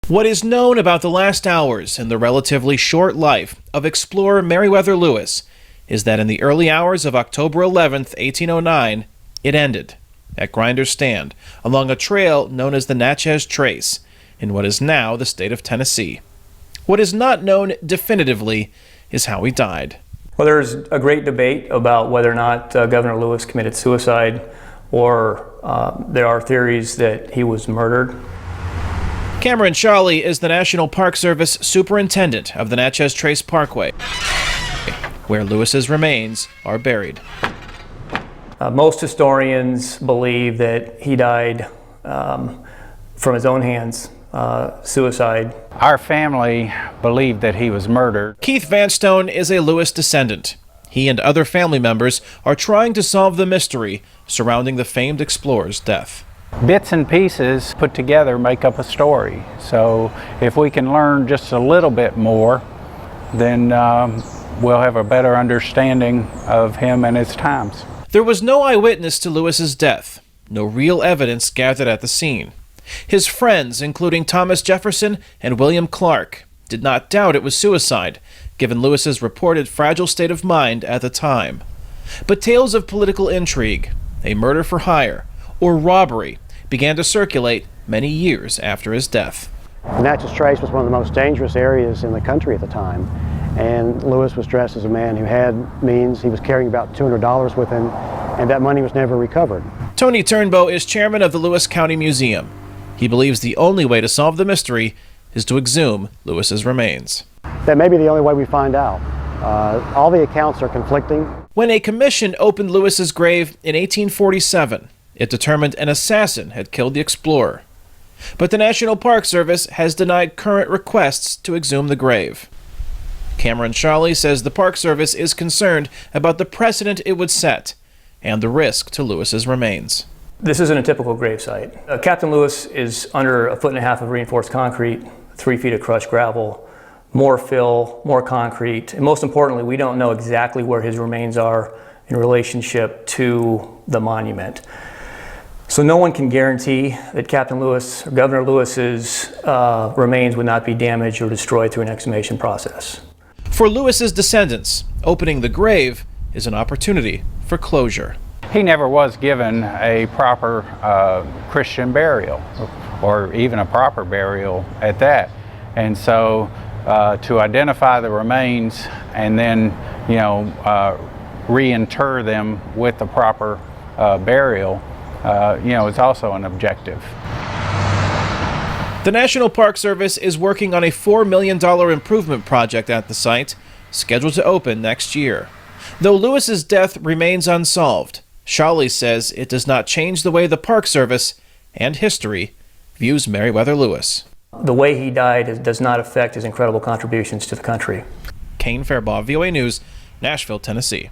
What is known about the last hours in the relatively short life of explorer Meriwether Lewis is that in the early hours of October 11th, 1809, it ended at Grinder's Stand along a trail known as the Natchez Trace in what is now the state of Tennessee. What is not known definitively is how he died. Well, there's a great debate about whether or not Governor Lewis committed suicide, or there are theories that he was murdered. Cameron Sholly is the National Park Service Superintendent of the Natchez Trace Parkway, where Lewis's remains are buried. Most historians believe that he died from his own hands, suicide. Our family believed that he was murdered. Keith Vanstone is a Lewis descendant. He and other family members are trying to solve the mystery surrounding the famed explorer's death. Bits and pieces put together make up a story. So if we can learn just a little bit more, then we'll have a better understanding of him and his times. There was no eyewitness to Lewis's death, no real evidence gathered at the scene. His friends, including Thomas Jefferson and William Clark, did not doubt it was suicide, given Lewis's reported fragile state of mind at the time. But tales of political intrigue, a murder for hire, or robbery began to circulate many years after his death. The Natchez Trace was one of the most dangerous areas in the country at the time, and Lewis was dressed as a man who had means. He was carrying about $200 with him, and that money was never recovered. Tony Turnbow is chairman of the Lewis County Museum. He believes the only way to solve the mystery is to exhume Lewis's remains. That may be the only way we find out. All the accounts are conflicting. When a commission opened Lewis's grave in 1847, it determined an assassin had killed the explorer. But the National Park Service has denied current requests to exhume the grave. Cameron Sholly says the Park Service is concerned about the precedent it would set and the risk to Lewis's remains. This isn't a typical grave site. Captain Lewis is under 1.5 feet of reinforced concrete, 3 feet of crushed gravel, more fill, more concrete, and most importantly, we don't know exactly where his remains are in relationship to the monument. So no one can guarantee that Captain Lewis or Governor Lewis's remains would not be damaged or destroyed through an exhumation process. For Lewis's descendants, opening the grave is an opportunity for closure. He never was given a proper Christian burial, or even a proper burial at that. And so to identify the remains and then, reinter them with the proper burial, is also an objective. The National Park Service is working on a $4 million improvement project at the site, scheduled to open next year. Though Lewis's death remains unsolved, Sholly says it does not change the way the Park Service and history views Meriwether Lewis. The way he died does not affect his incredible contributions to the country. Kane, Farabaugh, VOA News, Nashville, Tennessee.